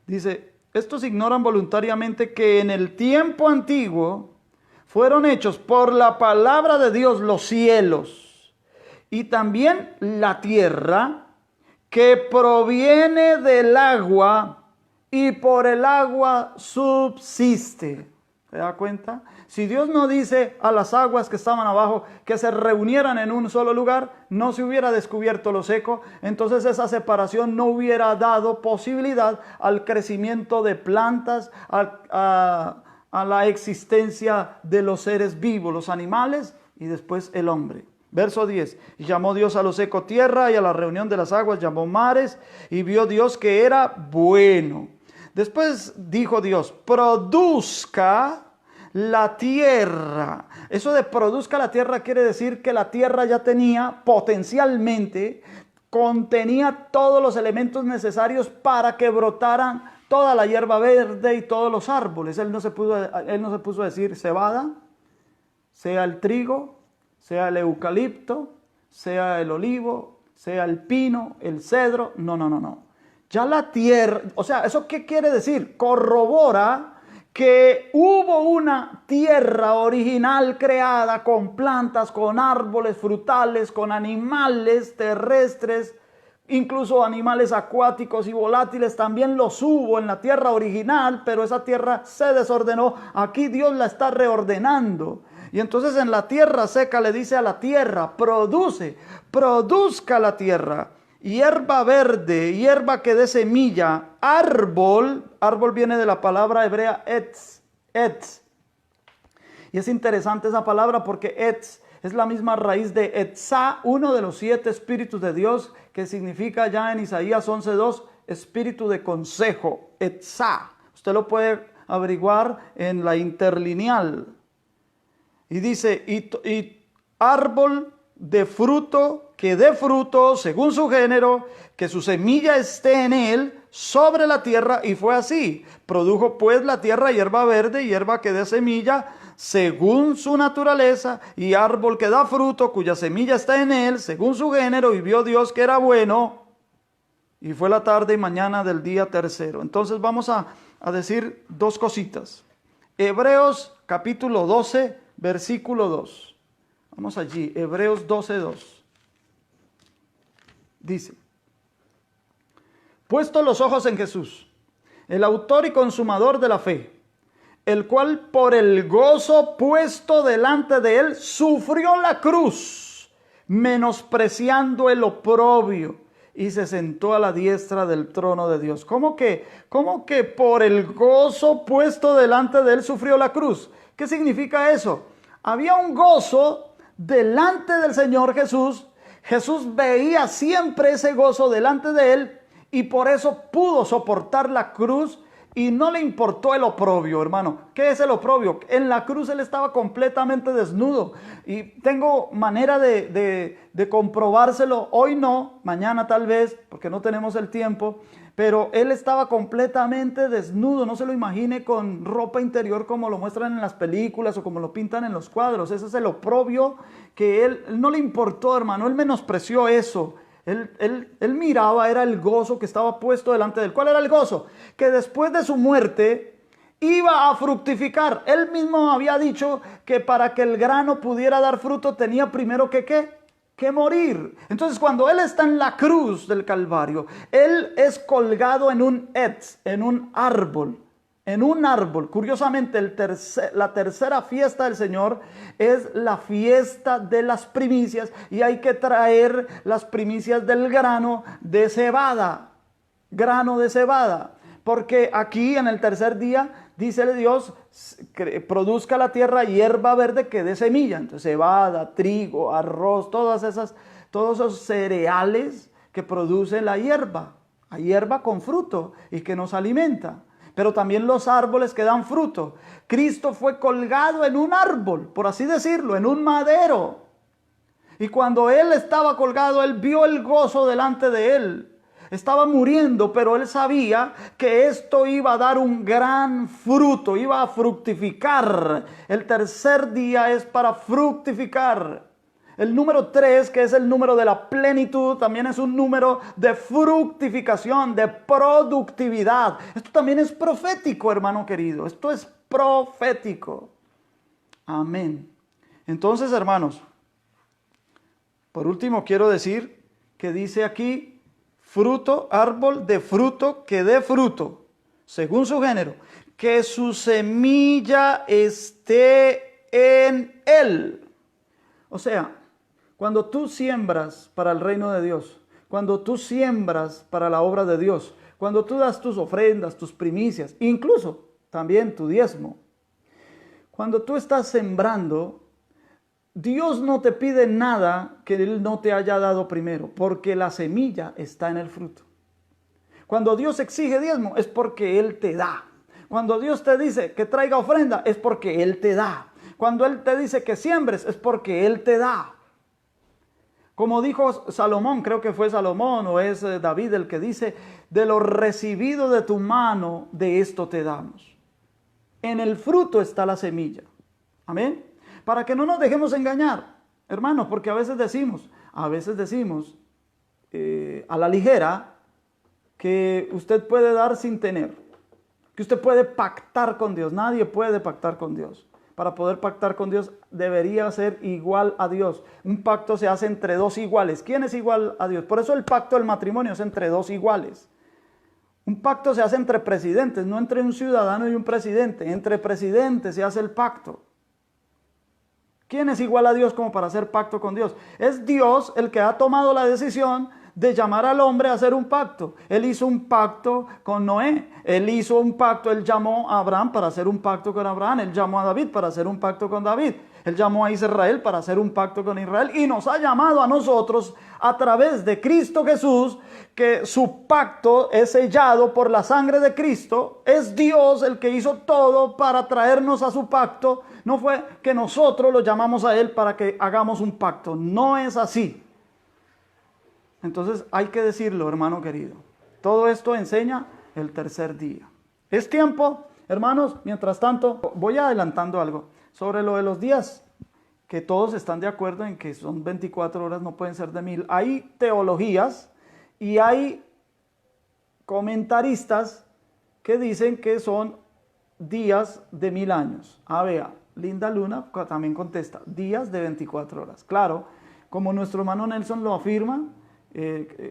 Dice, estos ignoran voluntariamente que en el tiempo antiguo fueron hechos por la palabra de Dios los cielos, y también la tierra, que proviene del agua y por el agua subsiste. ¿Se da cuenta? Si Dios no dice a las aguas que estaban abajo que se reunieran en un solo lugar, no se hubiera descubierto lo seco. Entonces esa separación no hubiera dado posibilidad al crecimiento de plantas, a la existencia de los seres vivos, los animales y después el hombre. Verso 10, y llamó Dios a lo seco tierra y a la reunión de las aguas llamó mares, y vio Dios que era bueno. Después dijo Dios, produzca la tierra. Eso de produzca la tierra quiere decir que la tierra ya tenía potencialmente, contenía todos los elementos necesarios para que brotaran toda la hierba verde y todos los árboles. Él no se puso a decir cebada, sea el trigo, sea el eucalipto, sea el olivo, sea el pino, el cedro. No. Ya la tierra, o sea, ¿eso qué quiere decir? Corrobora que hubo una tierra original creada con plantas, con árboles frutales, con animales terrestres, incluso animales acuáticos y volátiles también los hubo en la tierra original, pero esa tierra se desordenó. Aquí Dios la está reordenando. Y entonces en la tierra seca le dice a la tierra, produzca la tierra, hierba verde, hierba que dé semilla, árbol viene de la palabra hebrea etz. Y es interesante esa palabra porque etz es la misma raíz de etzá, uno de los 7 espíritus de Dios, que significa ya en Isaías 11:2, espíritu de consejo, etzá. Usted lo puede averiguar en la interlineal. Y dice, y árbol de fruto, que dé fruto según su género, que su semilla esté en él, sobre la tierra. Y fue así. Produjo pues la tierra hierba verde, hierba que dé semilla, según su naturaleza, y árbol que da fruto, cuya semilla está en él, según su género. Y vio Dios que era bueno. Y fue la tarde y mañana del día tercero. Entonces vamos a decir 2 cositas. Hebreos capítulo 12, versículo 2. Vamos allí, Hebreos 12:2. Dice, puesto los ojos en Jesús, el autor y consumador de la fe, el cual por el gozo puesto delante de él sufrió la cruz, menospreciando el oprobio, y se sentó a la diestra del trono de Dios. ¿Cómo que por el gozo puesto delante de él sufrió la cruz? ¿Qué significa eso? Había un gozo delante del Señor Jesús. Jesús veía siempre ese gozo delante de él y por eso pudo soportar la cruz y no le importó el oprobio, hermano. ¿Qué es el oprobio? En la cruz él estaba completamente desnudo y tengo manera de comprobárselo. Hoy no, mañana tal vez, porque no tenemos el tiempo, pero él estaba completamente desnudo. No se lo imagine con ropa interior como lo muestran en las películas o como lo pintan en los cuadros. Ese es el oprobio que él no le importó, hermano. Él menospreció eso. Él miraba, era el gozo que estaba puesto delante de él. ¿Cuál era el gozo? Que después de su muerte iba a fructificar. Él mismo había dicho que para que el grano pudiera dar fruto tenía primero que morir. Entonces cuando él está en la cruz del Calvario, él es colgado en un etz, en un árbol. En un árbol. Curiosamente, la tercera fiesta del Señor es la fiesta de las primicias y hay que traer las primicias del grano de cebada. Grano de cebada. Porque aquí en el tercer día, dice Dios, produzca la tierra hierba verde que dé semilla. Entonces cebada, trigo, arroz, todos esos cereales que produce la hierba con fruto y que nos alimenta. Pero también los árboles que dan fruto. Cristo fue colgado en un árbol, por así decirlo, en un madero. Y cuando él estaba colgado, él vio el gozo delante de él. Estaba muriendo, pero él sabía que esto iba a dar un gran fruto, iba a fructificar. El tercer día es para fructificar. El número 3, que es el número de la plenitud, también es un número de fructificación, de productividad. Esto también es profético, hermano querido. Esto es profético. Amén. Entonces, hermanos, por último quiero decir que dice aquí, fruto, árbol de fruto que dé fruto, según su género, que su semilla esté en él. O sea, cuando tú siembras para el reino de Dios, cuando tú siembras para la obra de Dios, cuando tú das tus ofrendas, tus primicias, incluso también tu diezmo, cuando tú estás sembrando, Dios no te pide nada que Él no te haya dado primero, porque la semilla está en el fruto. Cuando Dios exige diezmo es porque Él te da. Cuando Dios te dice que traiga ofrenda, es porque Él te da. Cuando Él te dice que siembres, es porque Él te da. Como dijo Salomón, creo que fue Salomón o es David el que dice, de lo recibido de tu mano, de esto te damos. En el fruto está la semilla. Amén. Para que no nos dejemos engañar, hermanos, porque a veces decimos a la ligera que usted puede dar sin tener, que usted puede pactar con Dios. Nadie puede pactar con Dios. Para poder pactar con Dios debería ser igual a Dios. Un pacto se hace entre dos iguales. ¿Quién es igual a Dios? Por eso el pacto del matrimonio es entre dos iguales. Un pacto se hace entre presidentes, no entre un ciudadano y un presidente. Entre presidentes se hace el pacto. ¿Quién es igual a Dios como para hacer pacto con Dios? Es Dios el que ha tomado la decisión de llamar al hombre a hacer un pacto. Él hizo un pacto con Noé. Él hizo un pacto, él llamó a Abraham para hacer un pacto con Abraham. Él llamó a David para hacer un pacto con David. Él llamó a Israel para hacer un pacto con Israel. Y nos ha llamado a nosotros a través de Cristo Jesús, que su pacto es sellado por la sangre de Cristo. Es Dios el que hizo todo para traernos a su pacto. No fue que nosotros lo llamamos a Él para que hagamos un pacto. No es así. Entonces hay que decirlo, hermano querido. Todo esto enseña el tercer día. Es tiempo, hermanos, mientras tanto, voy adelantando algo sobre lo de los días, que todos están de acuerdo en que son 24 horas, no pueden ser de 1000. Hay teologías y hay comentaristas que dicen que son días de 1000 años. Vea, Linda Luna también contesta, días de 24 horas. Claro, como nuestro hermano Nelson lo afirma,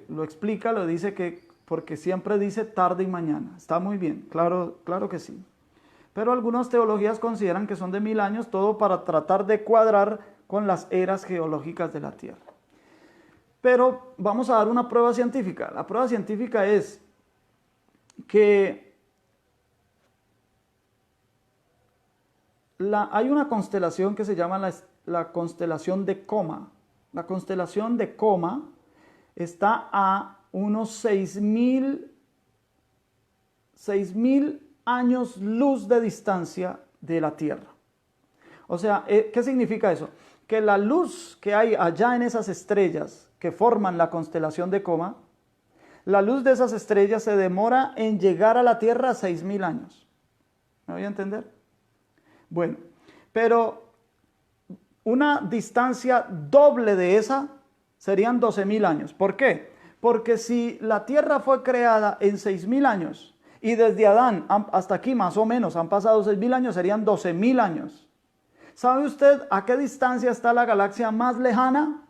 lo explica, lo dice que porque siempre dice tarde y mañana. Está muy bien, claro que sí. Pero algunas teologías consideran que son de 1000 años, todo para tratar de cuadrar con las eras geológicas de la Tierra. Pero vamos a dar una prueba científica. La prueba científica es que hay una constelación que se llama la constelación de Coma. La constelación de Coma está a unos 6000 años luz de distancia de la Tierra. O sea, ¿qué significa eso? Que la luz que hay allá en esas estrellas que forman la constelación de Coma, la luz de esas estrellas se demora en llegar a la Tierra 6000 años. ¿Me voy a entender? Bueno, pero una distancia doble de esa serían 12.000 años. ¿Por qué? Porque si la Tierra fue creada en 6.000 años y desde Adán hasta aquí más o menos han pasado 6.000 años, serían 12.000 años. ¿Sabe usted a qué distancia está la galaxia más lejana?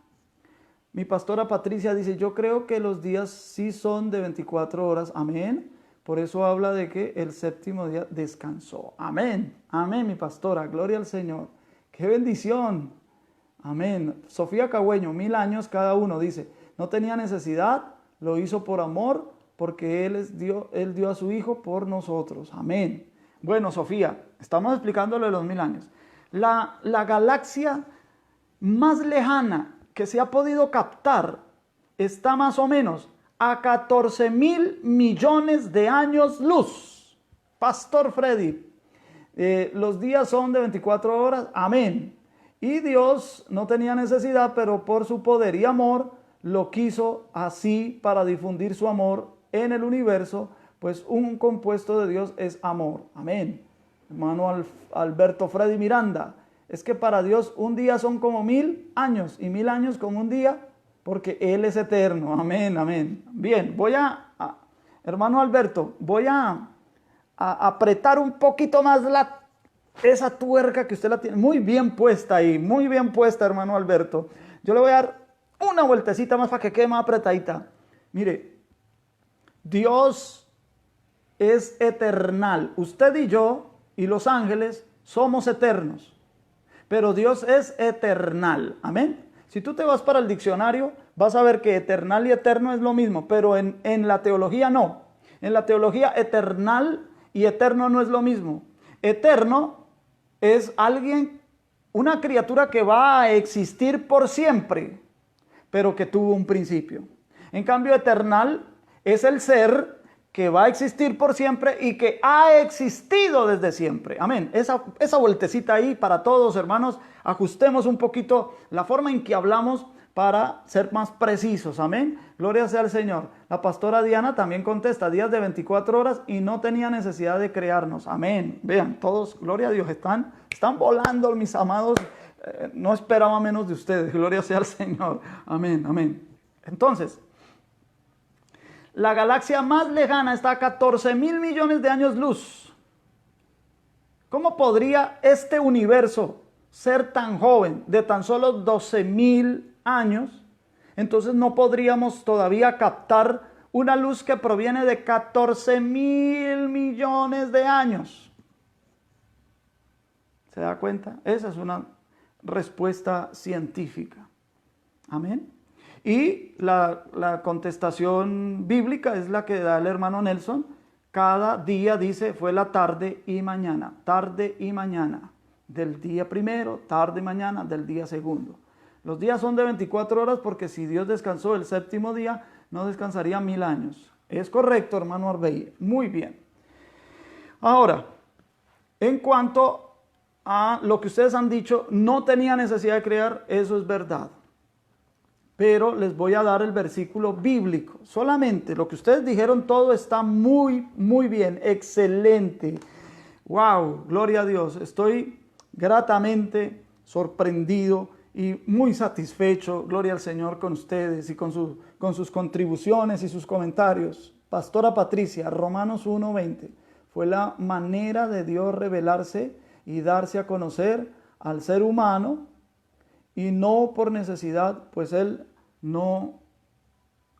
Mi pastora Patricia dice, yo creo que los días sí son de 24 horas. Amén. Por eso habla de que el séptimo día descansó. Amén. Amén, mi pastora. Gloria al Señor. ¡Qué bendición! Amén. Sofía Cagüeño, 1000 años cada uno, dice, no tenía necesidad, lo hizo por amor, porque Él dio a su Hijo por nosotros. Amén. Bueno, Sofía, estamos explicándolo de los 1000 años. La galaxia más lejana que se ha podido captar está más o menos a 14.000 millones de años luz. Pastor Freddy, los días son de 24 horas. Amén. Y Dios no tenía necesidad, pero por su poder y amor lo quiso así para difundir su amor en el universo, pues un compuesto de Dios es amor. Amén. Hermano Alberto Freddy Miranda, es que para Dios un día son como 1000 años y 1000 años como un día, porque Él es eterno. Amén, amén. Bien, hermano Alberto, voy a apretar un poquito más esa tuerca que usted la tiene muy bien puesta ahí, muy bien puesta, hermano Alberto. Yo le voy a dar una vueltecita más para que quede más apretadita. Mire, Dios es eternal. Usted y yo y los ángeles somos eternos, pero Dios es eternal. Amén. Si tú te vas para el diccionario, vas a ver que eternal y eterno es lo mismo, pero en la teología no. En la teología eternal y eterno no es lo mismo. Eterno es alguien, una criatura que va a existir por siempre, pero que tuvo un principio. En cambio, eternal es el ser que va a existir por siempre y que ha existido desde siempre. Amén. Esa vueltecita ahí para todos, hermanos. Ajustemos un poquito la forma en que hablamos para ser más precisos. Amén. Gloria sea al Señor. La pastora Diana también contesta, días de 24 horas y no tenía necesidad de crearnos. Amén. Vean, todos, gloria a Dios, están volando, mis amados. No esperaba menos de ustedes. Gloria sea al Señor. Amén, amén. Entonces, la galaxia más lejana está a 14.000 millones de años luz. ¿Cómo podría este universo ser tan joven, de tan solo 12.000 años? Entonces no podríamos todavía captar una luz que proviene de 14.000 millones de años. ¿Se da cuenta? Esa es una respuesta científica. Amén. Y la contestación bíblica es la que da el hermano Nelson. Cada día dice, fue la tarde y mañana, del día primero, tarde y mañana, del día segundo. Los días son de 24 horas porque si Dios descansó el séptimo día, no descansaría 1000 años. Es correcto, hermano Arbey. Muy bien. Ahora, en cuanto a lo que ustedes han dicho, no tenía necesidad de crear, eso es verdad. Pero les voy a dar el versículo bíblico. Solamente lo que ustedes dijeron, todo está muy, muy bien, excelente. Wow, gloria a Dios. Estoy gratamente sorprendido y muy satisfecho, gloria al Señor, con ustedes y con sus contribuciones y sus comentarios. Pastora Patricia, Romanos 1:20, fue la manera de Dios revelarse y darse a conocer al ser humano, y no por necesidad, pues Él no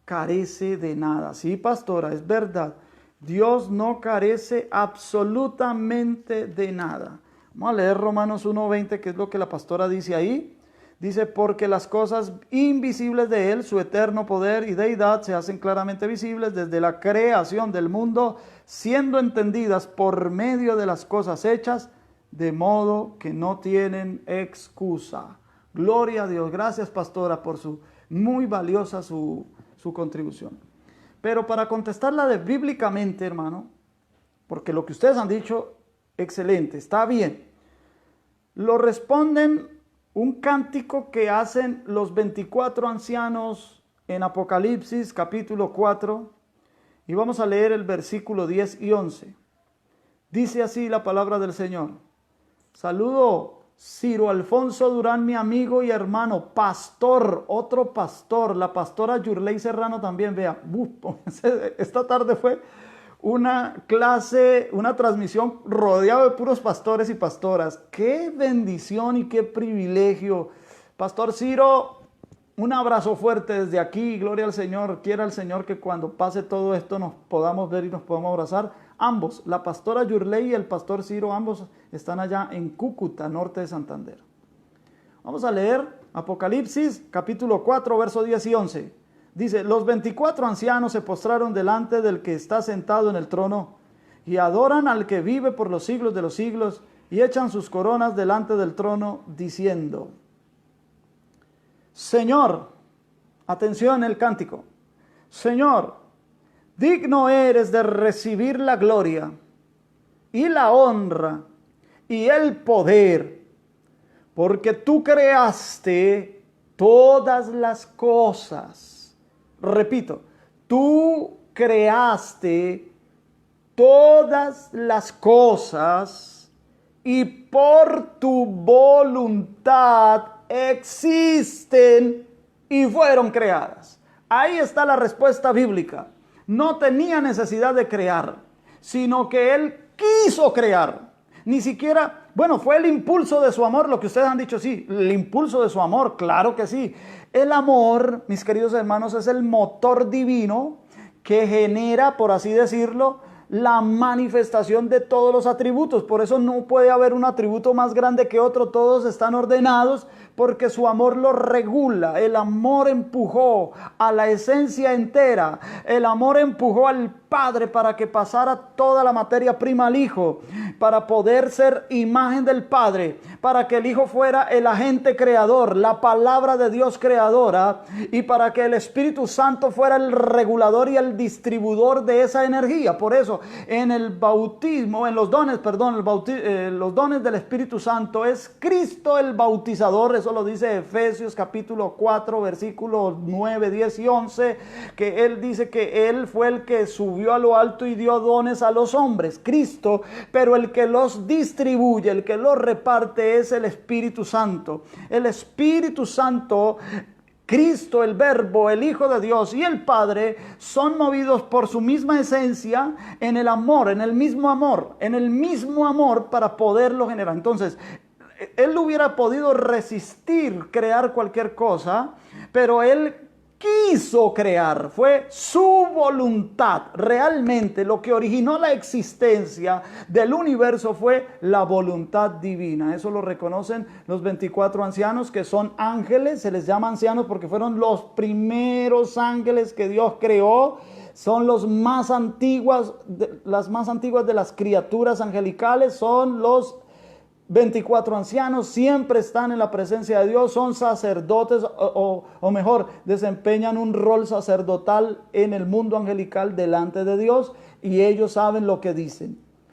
carece de nada. Sí, pastora, es verdad. Dios no carece absolutamente de nada. Vamos a leer Romanos 1:20, que es lo que la pastora dice ahí. Dice, porque las cosas invisibles de Él, su eterno poder y deidad, se hacen claramente visibles desde la creación del mundo, siendo entendidas por medio de las cosas hechas, de modo que no tienen excusa. Gloria a Dios. Gracias, pastora, por su muy valiosa su contribución. Pero para contestarla bíblicamente, hermano, porque lo que ustedes han dicho, excelente, está bien. Lo responden un cántico que hacen los 24 ancianos en Apocalipsis capítulo 4. Y vamos a leer el versículo 10 y 11. Dice así la palabra del Señor. Saludo Ciro Alfonso Durán, mi amigo y hermano, pastor, otro pastor, la pastora Yurley Serrano también, vea, esta tarde fue una clase, una transmisión rodeado de puros pastores y pastoras. Qué bendición y qué privilegio. Pastor Ciro, un abrazo fuerte desde aquí, gloria al Señor, quiera el Señor que cuando pase todo esto nos podamos ver y nos podamos abrazar. Ambos, la pastora Yurley y el pastor Ciro, ambos están allá en Cúcuta, norte de Santander. Vamos a leer Apocalipsis, capítulo 4, verso 10 y 11. Dice, los 24 ancianos se postraron delante del que está sentado en el trono y adoran al que vive por los siglos de los siglos y echan sus coronas delante del trono diciendo, Señor, atención el cántico, Señor, digno eres de recibir la gloria y la honra y el poder, porque tú creaste todas las cosas. Repito, tú creaste todas las cosas y por tu voluntad existen y fueron creadas. Ahí está la respuesta bíblica. No tenía necesidad de crear, sino que Él quiso crear. Ni siquiera, bueno, fue el impulso de su amor, lo que ustedes han dicho, sí, el impulso de su amor, claro que sí. El amor, mis queridos hermanos, es el motor divino que genera, por así decirlo, la manifestación de todos los atributos. Por eso no puede haber un atributo más grande que otro, todos están ordenados porque su amor lo regula. El amor empujó a la esencia entera, el amor empujó al Padre para que pasara toda la materia prima al Hijo, para poder ser imagen del Padre, para que el Hijo fuera el agente creador, la palabra de Dios creadora, y para que el Espíritu Santo fuera el regulador y el distribuidor de esa energía. Por eso, en el bautismo, en los dones, perdón, los dones del Espíritu Santo, es Cristo el bautizador. Eso lo dice Efesios capítulo 4, versículos 9, 10 y 11, que Él dice que Él fue el que subió a lo alto y dio dones a los hombres, Cristo, pero el que los distribuye, el que los reparte es el Espíritu Santo. El Espíritu Santo, Cristo, el Verbo, el Hijo de Dios y el Padre son movidos por su misma esencia en el amor, en el mismo amor para poderlo generar. Entonces, Él hubiera podido resistir crear cualquier cosa, pero Él quiso crear, fue su voluntad. Realmente lo que originó la existencia del universo fue la voluntad divina. Eso lo reconocen los 24 ancianos, que son ángeles. Se les llama ancianos porque fueron los primeros ángeles que Dios creó. Son las más antiguas de las criaturas angelicales. Son los 24 ancianos, siempre están en la presencia de Dios, son sacerdotes o mejor, desempeñan un rol sacerdotal en el mundo angelical delante de Dios, y ellos saben lo que dicen.